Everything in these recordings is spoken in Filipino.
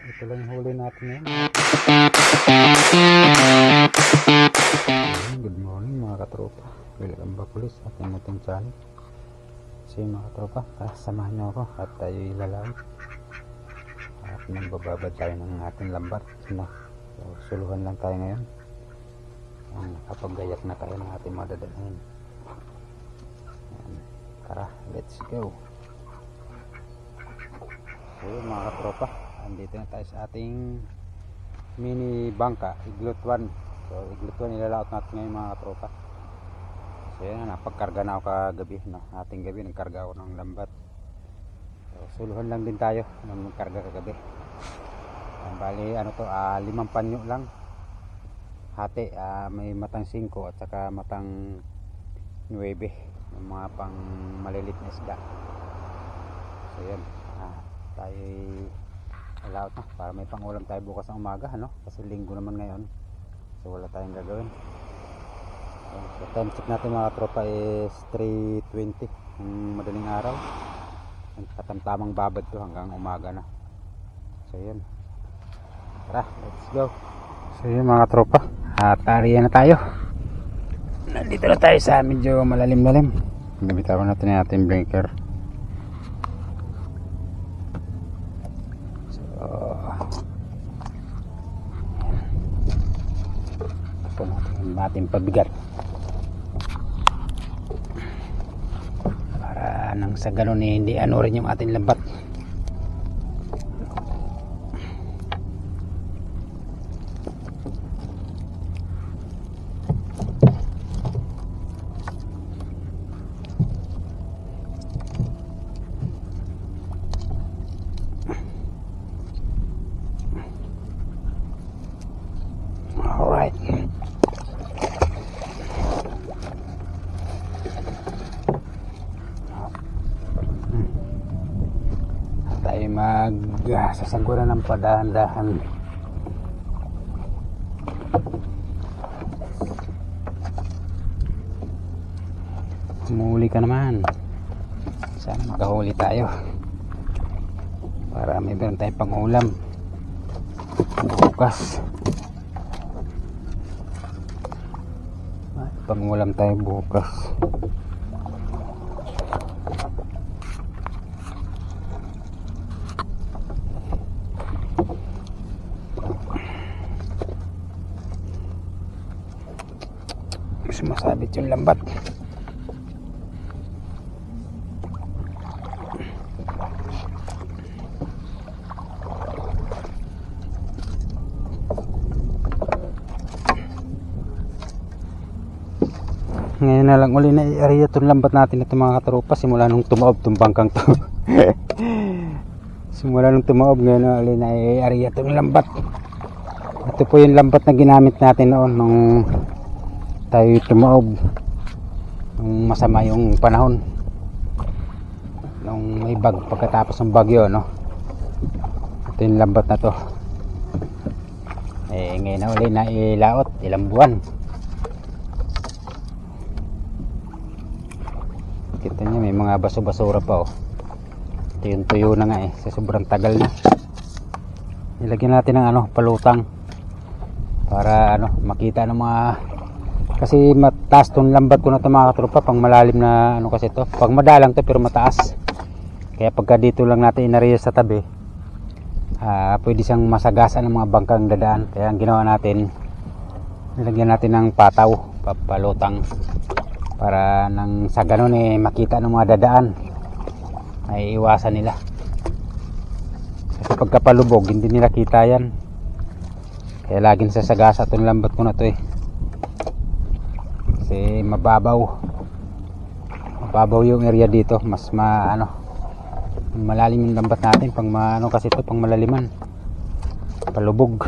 Ito lang yung huli natin ngayon. Good morning mga katropa. Welcome back ulit sa ating muting channel. So mga katropa, samahan nyo ako at tayo ilalawin. At magbababad tayo ng ating lambat. So, suluhan lang tayo ngayon. Nakapagayak na tayo ng ating madadalhin. Tara, let's go. So mga katropa, andito na tayo sa ating mini bangka, Iglot 1. So Iglot 1 ilalaot natin ngayon mga katropa. So yan, napagkarga na ako kagabi, no? Ating gabi nagkarga ako ng lambat. So suluhan lang din tayo nung nagkarga kagabi. Bali ano to, 5 panyo lang hati, may matang 5 at saka matang 9 yung mga pang malilit na isda. So yan, tayo alaot na para may pangulam tayo bukas ng umaga, ano? Kasi linggo naman ngayon, so wala tayong gagawin. So time check natin mga tropa is 3:20 ng madaling araw. Katamtamang babad to hanggang umaga na. So yun, tara, let's go. So yun mga tropa, tarihan na tayo. Nandito na tayo sa medyo malalim-lalim. Nabitawan natin yung ating blinker. So ito natin ating pabigat para nang sa ganun hindi ano rin yung ating lambat. Alright. Tayo sasaguran ng padahan-dahan. Humuli ka naman. Sana makahuli tayo para may meron tayong pangulam bukas. Pangulam tayo bukas. Sumasabit yung lambat. Ngayon na lang uli na i-area itong lambat natin ito mga katropa simula nung tumaob itong bangkang to. Simula nung tumaob ngayon na uli na i-area itong lambat. Ito po yung lambat na ginamit natin noon nung tayo tumaob, nung masama yung panahon, nung may pagkatapos ng bagyo, no? Ito yung lambat na to. Ngayon na uli na ilaot, ilang buwan. Kita nyo may mga baso-basura pa, oh. Ito yung tuyo na nga sa sobrang tagal na. Nilagyan natin ng palutang para makita ng mga, kasi mataas tong lambat ko na ito mga katropa, pang malalim na kasi ito, pang madalang to pero mataas. Kaya pagka dito lang natin inariya sa tabi, pwede siyang masagasan ng mga bangkang dadaan. Kaya ang ginawa natin, nilagyan natin ng pataw, papalutang, para nang sa ganun makita ng mga dadaan, ay iwasan nila. Kasi pagka palubog hindi nila kita yan. Kaya laging sasagasa itong lambat ko na ito kasi mababaw yung area dito. Mas malalim yung lambat natin pang kasi ito pang malaliman, palubog.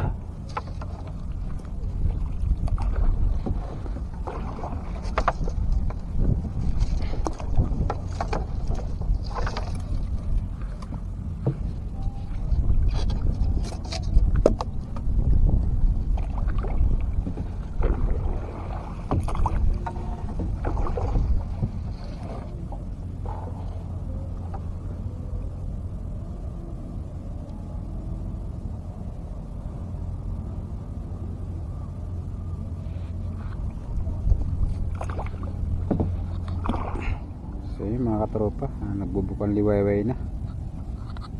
mga katropa. Nagbubukang liwayway na.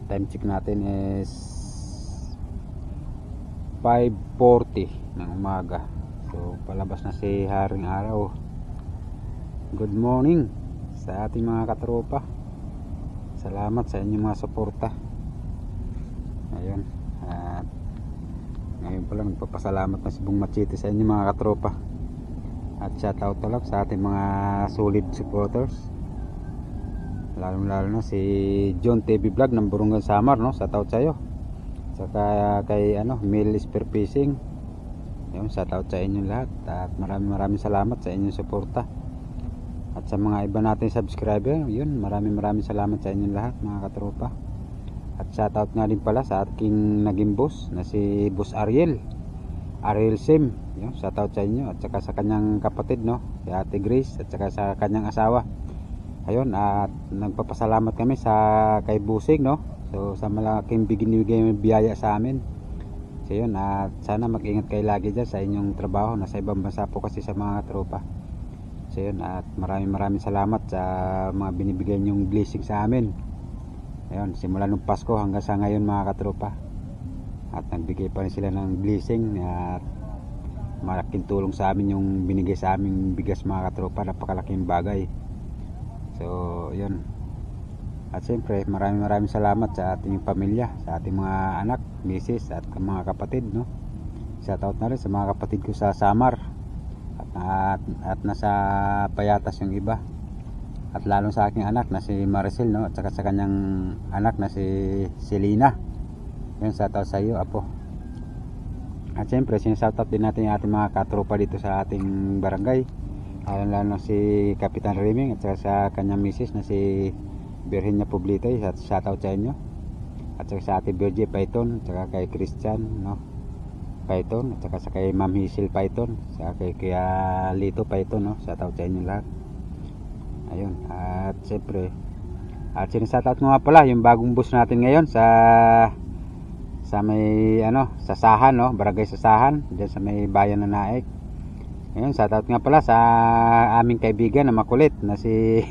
Time check natin is 5:40 ng umaga. So palabas na si Haring Araw. Good morning sa ating mga katropa. Salamat sa inyong mga suporta. Ayun. At ngayon pa lang nagpapasalamat na si Bong Machete sa inyong mga katropa. At shoutout lang sa ating mga solid supporters. Lalo na si John TV Vlog ng Burungan Samar, no? Shoutout sa iyo. Saka kay Mil Spear Fishing. Ayun, shoutout sa inyong lahat. At maraming salamat sa inyong suporta. At sa mga iba natin subscriber, yun, maraming salamat sa inyong lahat mga katropa. At shoutout nga din pala sa aking naging boss na si Boss Ariel Sim. Yun, shoutout sa inyo at saka sa kanyang kapatid, no, si Ate Grace, at saka sa kanyang asawa. Ayun, at nagpapasalamat kami sa kay Busing, no. So sa malaking binigay biyaya sa amin. So yun, at sana mag-ingat kayo lagi dyan sa inyong trabaho. Nasa ibang bansa po kasi sa mga katropa. So yun, at maraming salamat sa mga binibigay nyong blessing sa amin. Ayun, simula nung Pasko hanggang sa ngayon mga katropa. At nagbigay pa rin sila ng blessing. At malaking tulong sa amin yung binigay sa aming bigas mga katropa. Napakalaking bagay. So yun. At siyempre maraming salamat sa ating pamilya, sa ating mga anak, misis at mga kapatid, no. Shoutout na rin sa mga kapatid ko sa Samar. At nasa Payatas yung iba. At lalo sa aking anak na si Maricel, no, at saka sa kanyang anak na si Selena. Yun, shoutout sa iyo, apo. At siyempre sinashoutout din natin yung ating mga katropa dito sa ating barangay. Lalo si Kapitan Reming at saka sa kanyang misis na si Virginia Publitay. Shoutout sa inyo. At saka sa ating Virgie Python, at saka kay Christian, no, Python, at saka sa kay Ma'am Hazel Python, sa kay Kuya Lito Python, no. Shoutout sa inyo lahat. Ayun, at siyempre sinashoutout nga pala yung bagong bus natin ngayon sa may sa Sahan, no, Barangay Sasahan, diyan sa may bayan ng Naik. Ayun, shoutout nga pala sa aming kaibigan na makulit na si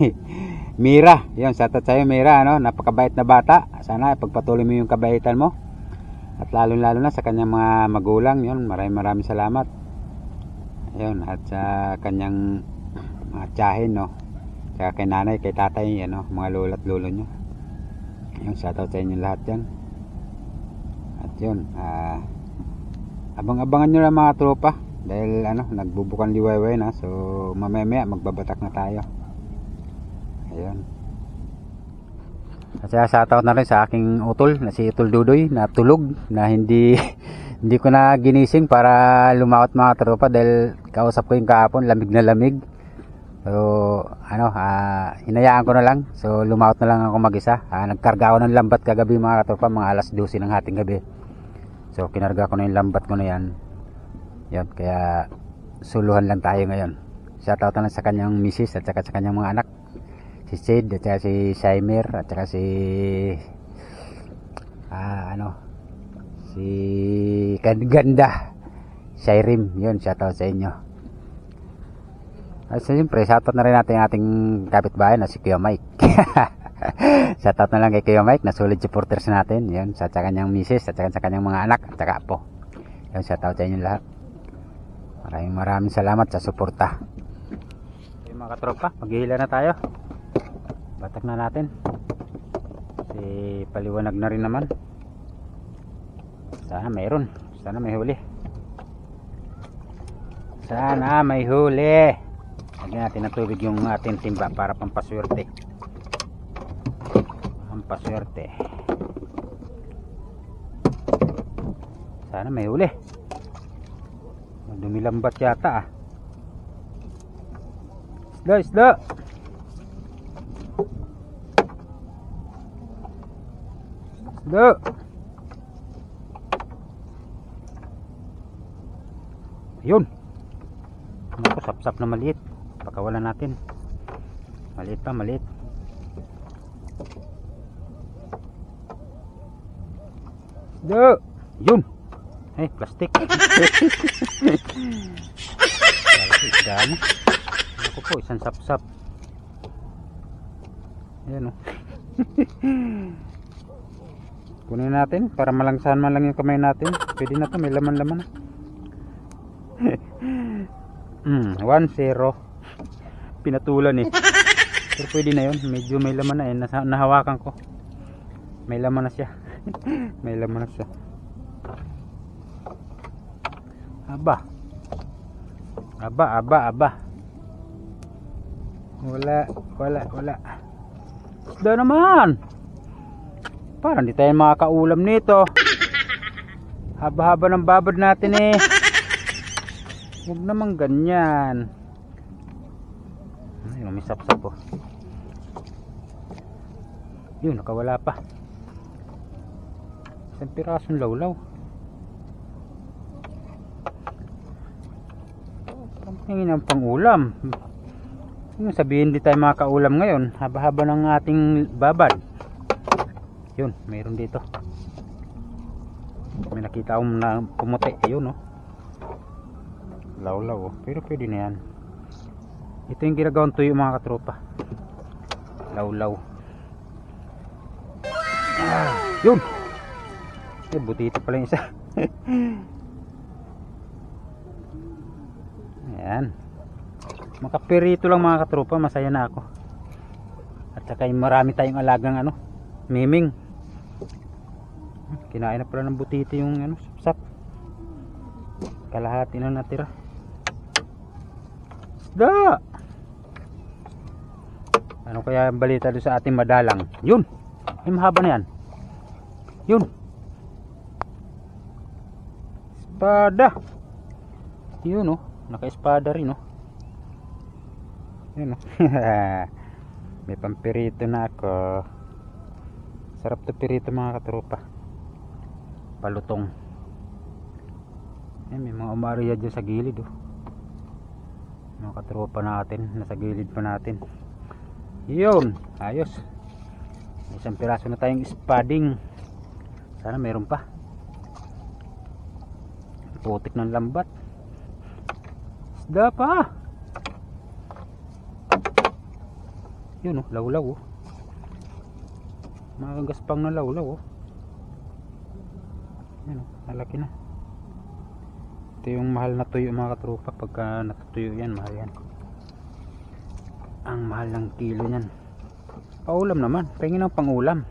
Mira. Ayun, shoutout sa iyo Mira, napakabait na bata. Sana pagpatuloy mo yung kabaitan mo. At lalo na sa kanyang mga magulang, yun, maraming salamat. Ayun, at sa kanyang mga tiyahin, no. Saka kay nanay, kay tatay, mga lola at lolo nyo. Ayun, shoutout sa inyo lahat yan. At yun, abang-abangan nyo lang mga tropa. Dahil nagbubukan liwayway na. So mamaya magbabatak na tayo. Ayun. At shoutout na rin sa aking utol na si Utol Dudoy na tulog na hindi ko na ginising para lumaot mga tropa dahil kausap ko yung kahapon, lamig na lamig. So hinayaan ko na lang. So lumaot na lang ako mag-isa. Nagkarga ako ng lambat kagabi mga tropa, mga alas 12 ng hating gabi. So kinarga ko na yung lambat ko na yan. Yan, kaya suluhan lang tayo ngayon. Shoutout na lang sa kanyang misis at saka sa kanyang mga anak. Si Sid at saka si Shaimer at saka si si Ganda Shairim. Yun, shoutout sa inyo. At siyempre shoutout na rin natin yung ating kapitbahay na si Kuya Mike. Shoutout na lang kay Kuya Mike na solid supporters natin. Yun, sa kanyang misis at saka sa kanyang mga anak at saka apo. Yun, shoutout sa inyo lahat. Maraming salamat sa suporta. Okay, mga katropa, maghihila na tayo. Batak na natin. Kasi paliwanag na rin naman. Sana mayroon. Sana may huli. Sana may huli. Lagyan natin ng tubig yung ating timba para pampaswerte. Pampaswerte. Sana may huli. Dumilambat yata Isda. Yun. Naku, sapsap na maliit. Pakawalan natin. Maliit pa, maliit. Isda. Yun. Plastic. Isda na. Ako po, isang sapsap. Ayan o. Kunin natin para malangsahan man lang yung kamay natin. Pwede na to, may laman-laman na. 1-0. Pinatulan eh. Pero pwede na yun, medyo may laman na eh. Nahawakan ko. May laman na siya. May laman na siya. Aba. Wala. Isda naman. Parang di tayo makakaulam nito. Haba-haba ng babad natin eh. Huwag naman ganyan. Ay, may sapsap oh. Yun, nakawala pa. Isang pirasong lawlaw. Pangingin ang pangulam. Yung sabihin di tayo makakaulam ngayon. Haba-haba ng ating babad. Yun, mayroon dito. May nakita akong na pumuti. Ayun oh. Lawlaw oh. Pero pwede na yan. Ito yung ginagawang tuyo mga katropa. Lawlaw. Yun. Butito pala yung isa. Ayan. Makapirito lang mga katropa. Masaya na ako. At saka marami tayong alagang miming. Kinain na pala ng butito yung sapsap. Kalahati na natira. Isda! Ano kaya ang balita doon sa ating madalang? Yun! Ay mahaba na yan. Yun! Espada! Yun oh. Naka-espada rin oh. Yun oh. May pampirito na ako. Sarap to pirito mga katropa. Palutong. Ayan, may mga umariya dyan sa gilid oh. Mga katropa natin. Nasa gilid pa natin. Yun. Ayos. May isang piraso na tayong spading. Sana meron pa. Putik ng lambat. Isda pa. Yun oh. Lawlaw oh. Mga gaspang na lawlaw oh. Yan, malaki na. Ito yung mahal na tuyo mga katropa. Pagka natutuyo yan, mahal yan. Ang mahal ng kilo yan. Paulam naman, pahingin ng pangulam.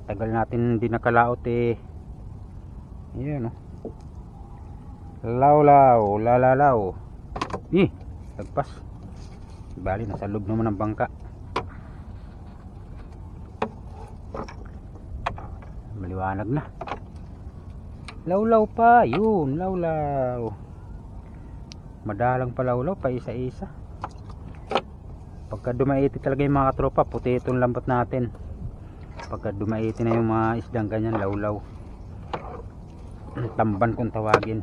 Tagal natin hindi nakalaot eh. Yan oh. Lawlaw, lalalaw. Lagpas. Bali, nasa loob naman ng bangka. Maliwanag na. Lawlaw pa, yun, lawlaw. Madalang pa lawlaw, pa isa-isa. Pagka dumaiti talaga yung mga katropa, puti itong lambat natin. Pagka dumaiti na yung mga isdang ganyan, lawlaw. Tamban kung tawagin.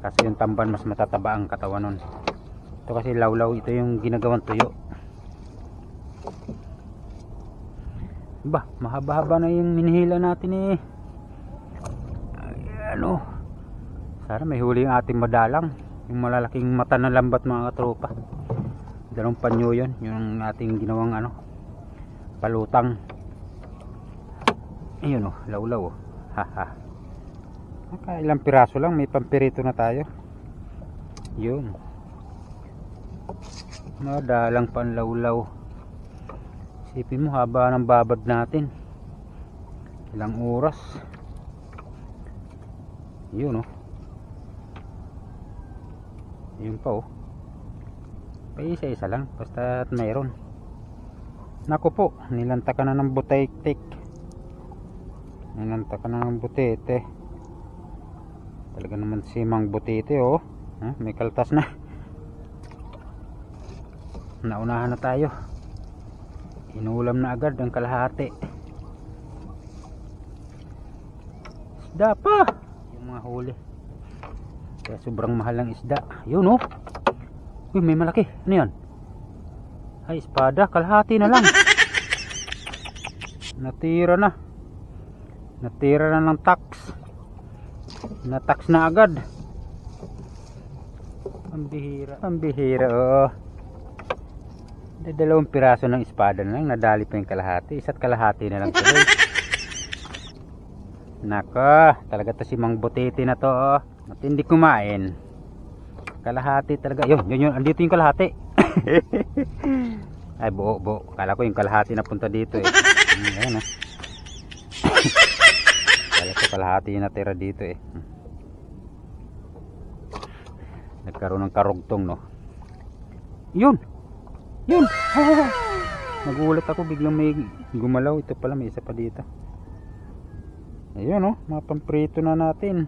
Kasi yung tamban mas matataba ang katawan nun. Ito kasi lawlaw, ito yung ginagawang tuyo. Ba, mahaba-haba na yung minihila natin eh. Sana may huli yung ating madalang. Yung malalaking mata ng lambat mga katropa. Dalawang panyo yun. Yung ating ginawang palutang. Ayun oh, lawlaw oh. Haha. Ilang piraso lang, may pampirito na tayo. Yun. Madalang pan lawlaw. Isipin mo haba ng babad natin. Ilang oras. Yun oh. Yun pa oh. Pa isa-isa lang basta mayroon. Naku po, nilanta ka na ng butaytik. Nilanta ka na ng butete. Talaga naman si Mang Butete oh. May kaltas na. Naunahan na tayo. Inulam na agad ang kalahati. Isda pa yung mga huli. Kaya sobrang mahal ng isda. Yun oh. Uy, may malaki. Ano yan? Ay, espada. Kalahati na lang. Natira na. Natira na ng tax. Natax na agad. Pambihira. Pambihira oh. Dalawang piraso ng espada na lang, nadali pa yung kalahati. Isa't kalahati na lang tuloy. Nako, talaga to si Mang Butiti na to, oh. Matindi kumain. Kalahati talaga. Yun, andito yung kalahati. Ay, buo. Kala ko yung kalahati na punta dito eh. Ayan, oh. Kala ko kalahati yung natira dito eh. Nagkaroon ng karugtong, no. Yun. Nagulat ako, biglang may gumalaw. Ito pala, may isa pa dito. Ayun, oh, mga pamprito na natin.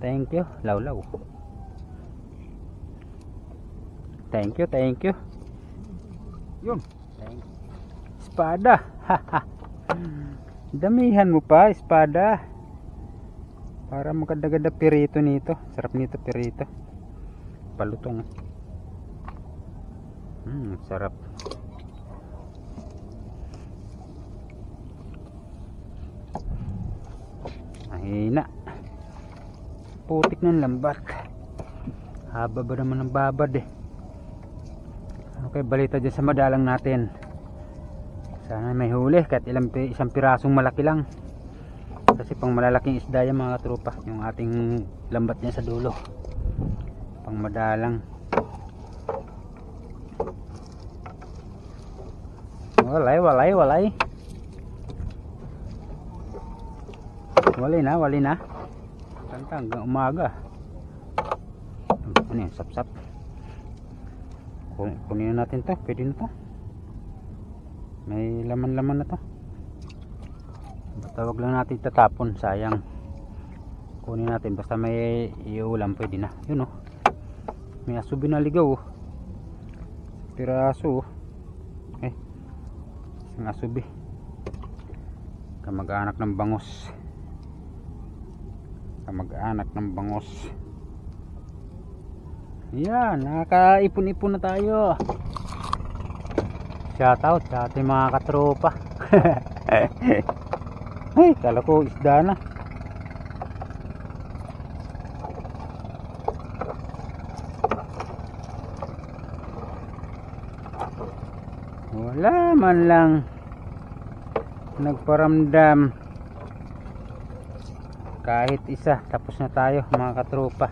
Thank you, lawlaw. Thank you. Yun. Espada. Damihan mo pa, espada. Para magkadagada pirito nito. Sarap nito pirito. Palutong. Sarap. Mahina. Putik ng lambat. Haba ba naman ng babad eh. Okay, balita dyan sa madalang natin. Sana may huli kahit isang pirasong malaki lang. Kasi pang malalaking isda yan mga tropa. Yung ating lambat niya sa dulo. Pang madalang. Walay. Wali na. Kanta hanggang umaga. Ano yun, sap. Kunin na natin to, pwede na to. May laman na to. Basta wag lang natin tatapon, sayang. Kunin natin, basta may iulam pwede na. Yun oh. May aso binaligaw oh. Piraso oh. Isang asubi. Kamag-anak ng bangos. Yan, nakakaipon-ipon na tayo. Shoutout sa ating mga katropa. Ay, kala ko isda na. Wala man lang nagparamdam. Kahit isa, tapos na tayo mga katropa.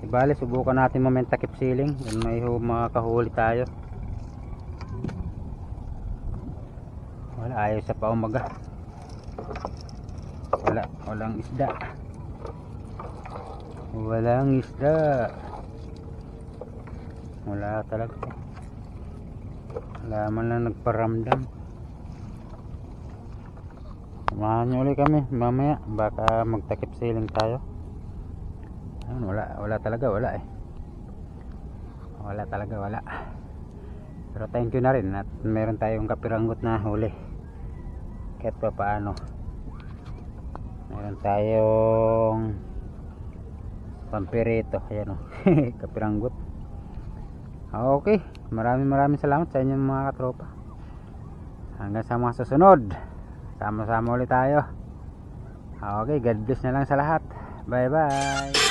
Ibali, subukan natin mamaya takip siling. Yan may makakahuli tayo. Wala, ayaw sa paumaga. Walang isda. Wala talaga. Wala man lang nagparamdam. Samahan nyo ulit kami mamaya, baka magtakip siling tayo. Ayun, wala talaga eh. Wala. Pero thank you na rin at meron tayong kapiranggot na huli. Kahit pa paano. Meron tayong pampirito. Ayan o. Kapiranggot. Okay. Maraming salamat sa inyong mga katropa. Hanggang sa mga susunod. Sama-sama ulit tayo. Okay. God bless na lang sa lahat. Bye bye.